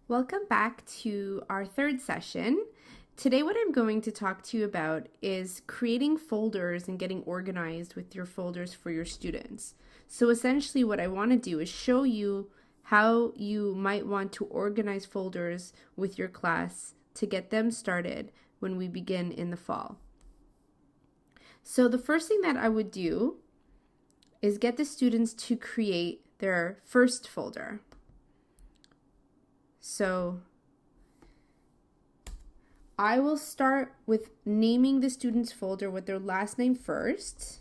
Welcome back to our third session. Today what I'm going to talk to you about is creating folders and getting organized with your folders for your students. So essentially what I want to do is show you how you might want to organize folders with your class to get them started when we begin in the fall. So the first thing that I would do is get the students to create their first folder. So I will start with naming the student's folder with their last name first.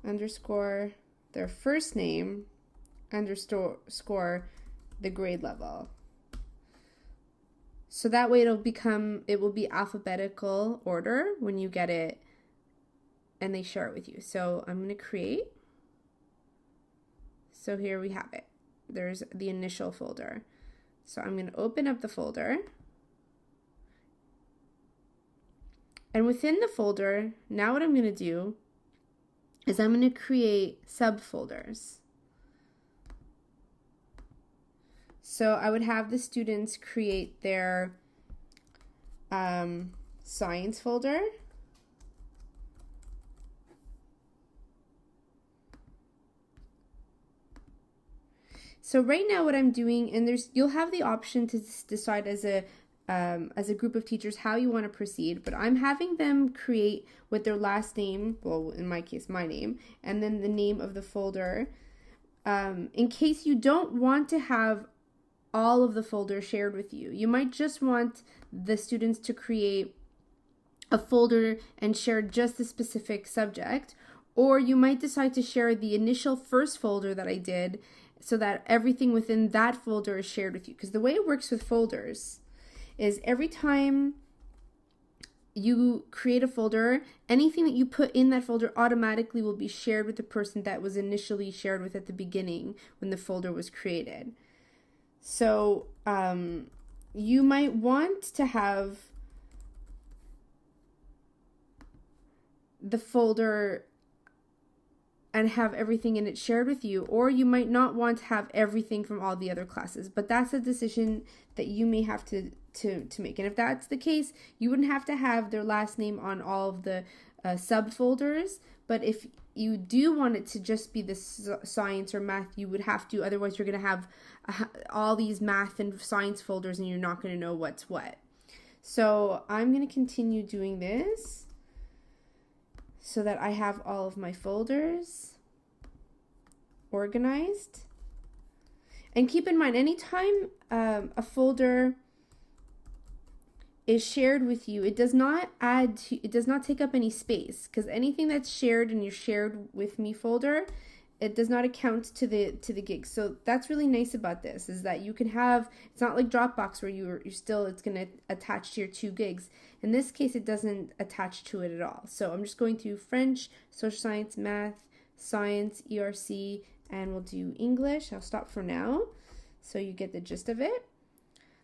Underscore their first name, underscore the grade level. So that way it will be alphabetical order when you get it and they share it with you. So I'm going to create. So here we have it. There's the initial folder. So I'm going to open up the folder. And within the folder, now what I'm going to do is I'm going to create subfolders. So I would have the students create their science folder. So right now what I'm doing, and you'll have the option to decide as a group of teachers how you want to proceed, but I'm having them create with their last name, well in my case my name, and then the name of the folder, in case you don't want to have all of the folder shared with you. You might just want the students to create a folder and share just a specific subject, or you might decide to share the initial first folder that I did so that everything within that folder is shared with you. Because the way it works with folders is every time you create a folder, anything that you put in that folder automatically will be shared with the person that was initially shared with at the beginning when the folder was created. So you might want to have the folder and have everything in it shared with you, or you might not want to have everything from all the other classes, but that's a decision that you may have to make. And if that's the case, you wouldn't have to have their last name on all of the subfolders, but if you do want it to just be the science or math, you would have to, otherwise you're going to have all these math and science folders and you're not going to know what's what. So I'm going to continue doing this so that I have all of my folders organized. And keep in mind, anytime a folder is shared with you, it does not take up any space, because anything that's shared in your shared with me folder, it does not account to the gigs. So that's really nice about this, is that you can have, it's not like Dropbox where it's going to attach to your 2 gigs. In this case, it doesn't attach to it at all. So I'm just going to French, social science, math, science, ERC, and we'll do English. I'll stop for now so you get the gist of it.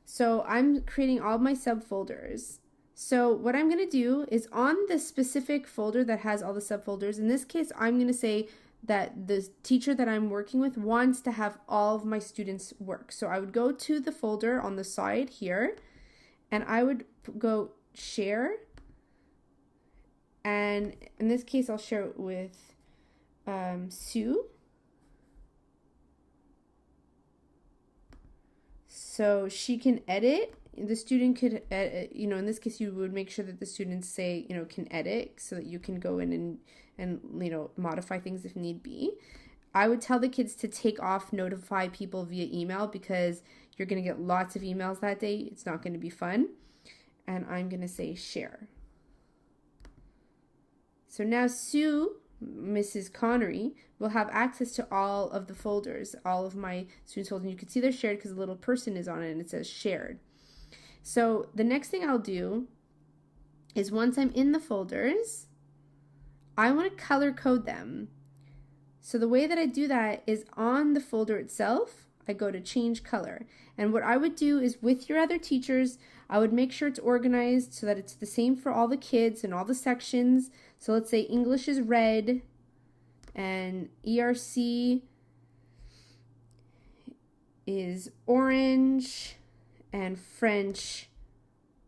So I'm creating all my subfolders. So what I'm going to do is on the specific folder that has all the subfolders, in this case, I'm going to say that the teacher that I'm working with wants to have all of my students' work. So I would go to the folder on the side here, and I would go share. And in this case, I'll share it with Sue. So she can edit. The student could, in this case, you would make sure that the students say, can edit, so that you can go in and modify things if need be. I would tell the kids to take off notify people via email, because you're going to get lots of emails that day. It's not going to be fun. And I'm going to say share. So now Sue, Mrs. Connery, will have access to all of the folders, all of my students' folders. And you can see they're shared because a little person is on it and it says shared. So the next thing I'll do is, once I'm in the folders, I want to color code them. So the way that I do that is on the folder itself, I go to change color. And what I would do is, with your other teachers, I would make sure it's organized so that it's the same for all the kids and all the sections. So let's say English is red and ERC is orange, and French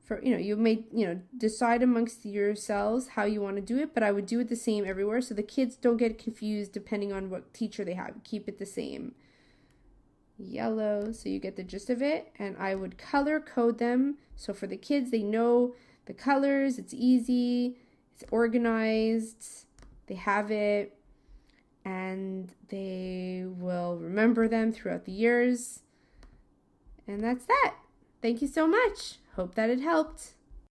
for, you may, decide amongst yourselves how you want to do it, but I would do it the same everywhere so the kids don't get confused depending on what teacher they have. Keep it the same. Yellow, so you get the gist of it, and I would color code them. So for the kids, they know the colors, it's easy, it's organized, they have it, and they will remember them throughout the years. And that's that. Thank you so much. Hope that it helped.